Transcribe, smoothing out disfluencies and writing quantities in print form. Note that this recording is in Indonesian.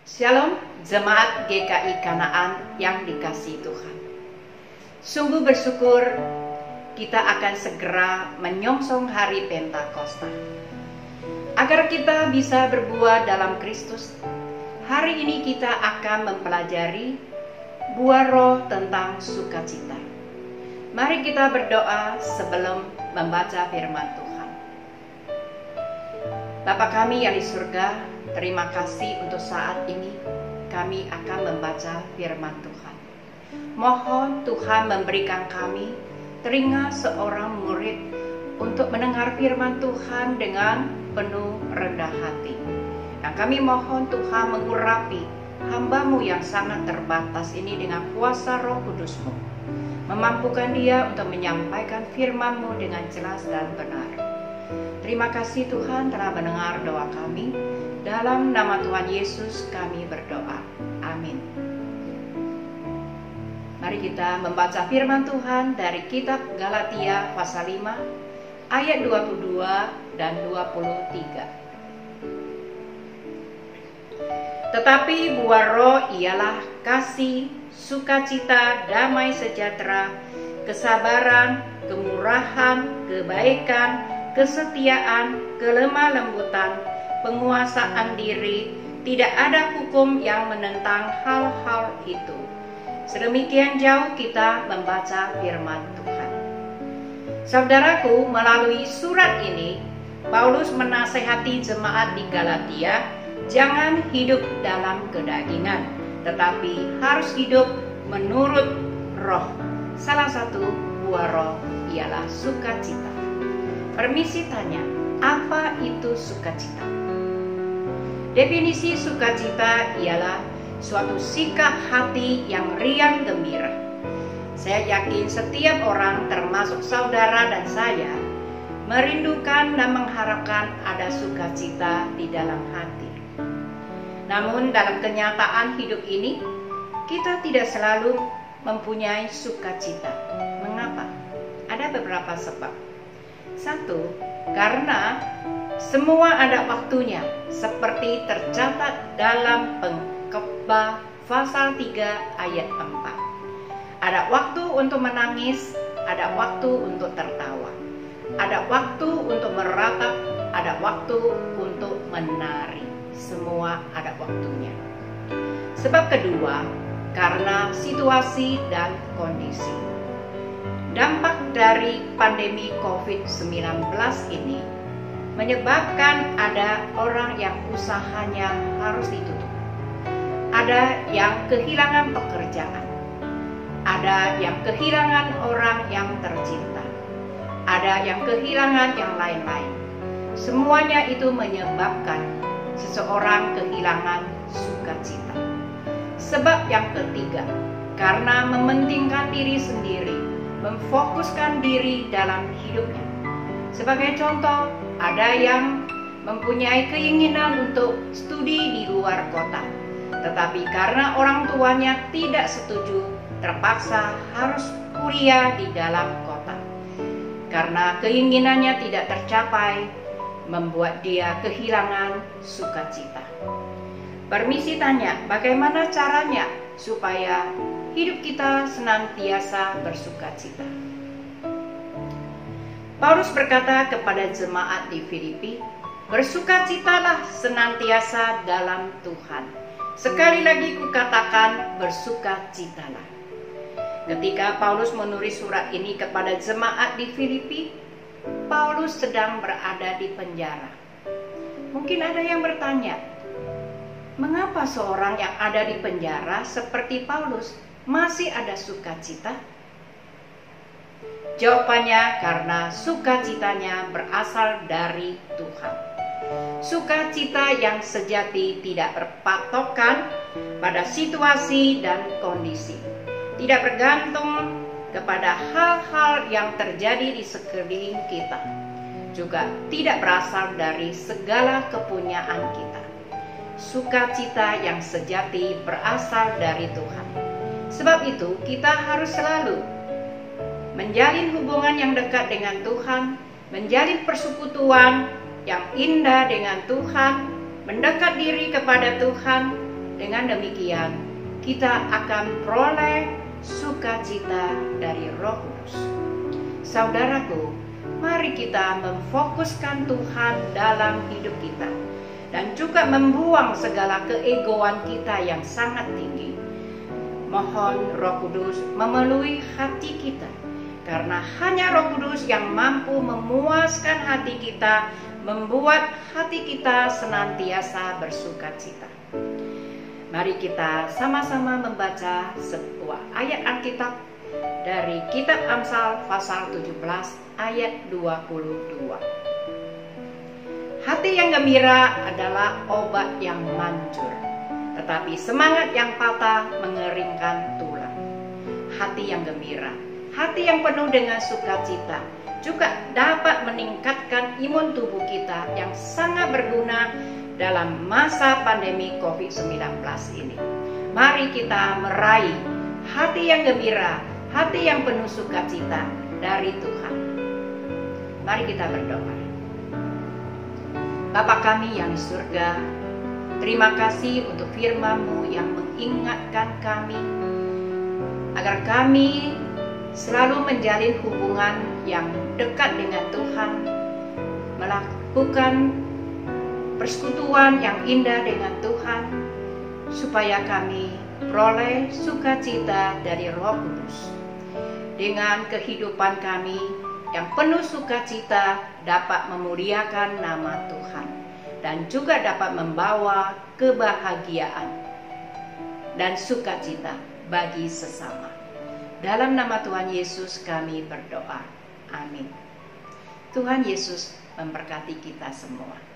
Shalom, Jemaat GKI Kanaan yang dikasihi Tuhan. Sungguh bersyukur kita akan segera menyongsong hari Pentakosta. Agar kita bisa berbuah dalam Kristus, hari ini kita akan mempelajari buah roh tentang sukacita. Mari kita berdoa sebelum membaca firman Tuhan. Bapa kami yang di surga, terima kasih untuk saat ini kami akan membaca firman Tuhan. Mohon Tuhan memberikan kami telinga seorang murid untuk mendengar firman Tuhan dengan penuh rendah hati. Dan kami mohon Tuhan mengurapi hamba-Mu yang sangat terbatas ini dengan kuasa Roh Kudus-Mu. Memampukan dia untuk menyampaikan firman-Mu dengan jelas dan benar. Terima kasih Tuhan telah mendengar doa kami. Dalam nama Tuhan Yesus kami berdoa. Amin. Mari kita membaca firman Tuhan dari kitab Galatia pasal 5 ayat 22 dan 23. Tetapi buah roh ialah kasih, sukacita, damai sejahtera, kesabaran, kemurahan, kebaikan, kesetiaan, kelemah lembutan, penguasaan diri. Tidak ada hukum yang menentang hal-hal itu. Sedemikian jauh kita membaca firman Tuhan. Saudaraku, melalui surat ini Paulus menasihati jemaat di Galatia jangan hidup dalam kedagingan, tetapi harus hidup menurut roh. Salah satu buah roh ialah sukacita. Permisi tanya, apa itu sukacita? Definisi sukacita ialah suatu sikap hati yang riang gembira. Saya yakin setiap orang, termasuk saudara dan saya, merindukan dan mengharapkan ada sukacita di dalam hati. Namun dalam kenyataan hidup ini, kita tidak selalu mempunyai sukacita. Mengapa? Ada beberapa sebab. Satu, karena semua ada waktunya, seperti tercatat dalam Pengkhotbah pasal 3 ayat 4. Ada waktu untuk menangis, ada waktu untuk tertawa, ada waktu untuk meratap, ada waktu untuk menari. Semua ada waktunya. Sebab kedua, karena situasi dan kondisi. Dampak dari pandemi COVID-19 ini menyebabkan ada orang yang usahanya harus ditutup. Ada yang kehilangan pekerjaan. Ada yang kehilangan orang yang tercinta. Ada yang kehilangan yang lain-lain. Semuanya itu menyebabkan seseorang kehilangan sukacita. Sebab yang ketiga, karena mementingkan diri sendiri, memfokuskan diri dalam hidupnya. Sebagai contoh, ada yang mempunyai keinginan untuk studi di luar kota, tetapi karena orang tuanya tidak setuju, terpaksa harus kuliah di dalam kota. Karena keinginannya tidak tercapai, membuat dia kehilangan sukacita. Permisi tanya, bagaimana caranya supaya hidup kita senantiasa bersukacita? Paulus berkata kepada jemaat di Filipi, bersukacitalah senantiasa dalam Tuhan. Sekali lagi kukatakan, bersukacitalah. Ketika Paulus menulis surat ini kepada jemaat di Filipi, Paulus sedang berada di penjara. Mungkin ada yang bertanya, mengapa seorang yang ada di penjara seperti Paulus masih ada sukacita? Jawabannya, karena sukacitanya berasal dari Tuhan. Sukacita yang sejati tidak berpatokan pada situasi dan kondisi. Tidak bergantung kepada hal-hal yang terjadi di sekeliling kita. Juga tidak berasal dari segala kepunyaan kita. Sukacita yang sejati berasal dari Tuhan. Sebab itu kita harus selalu menjalin hubungan yang dekat dengan Tuhan, menjalin persekutuan yang indah dengan Tuhan, mendekat diri kepada Tuhan, Dengan demikian, kita akan peroleh sukacita dari Roh Kudus. Saudaraku, mari kita memfokuskan Tuhan dalam hidup kita dan juga membuang segala keegoan kita yang sangat tinggi. Mohon Roh Kudus memenuhi hati kita, karena hanya Roh Kudus yang mampu memuaskan hati kita, membuat hati kita senantiasa bersukacita. Mari kita sama-sama membaca sebuah ayat Alkitab dari kitab Amsal pasal 17 ayat 22. Hati yang gembira adalah obat yang manjur, tetapi semangat yang patah mengeringkan tulang. Hati yang gembira, hati yang penuh dengan sukacita juga dapat meningkatkan imun tubuh kita yang sangat berguna dalam masa pandemi COVID-19 ini. Mari kita meraih hati yang gembira, hati yang penuh sukacita dari Tuhan. Mari kita berdoa. Bapa kami yang di surga, terima kasih untuk firman-Mu yang mengingatkan kami agar kami selalu menjalin hubungan yang dekat dengan Tuhan, melakukan persekutuan yang indah dengan Tuhan, supaya kami peroleh sukacita dari Roh Kudus. Dengan kehidupan kami yang penuh sukacita dapat memuliakan nama Tuhan dan juga dapat membawa kebahagiaan dan sukacita bagi sesama. Dalam nama Tuhan Yesus kami berdoa. Amin. Tuhan Yesus memberkati kita semua.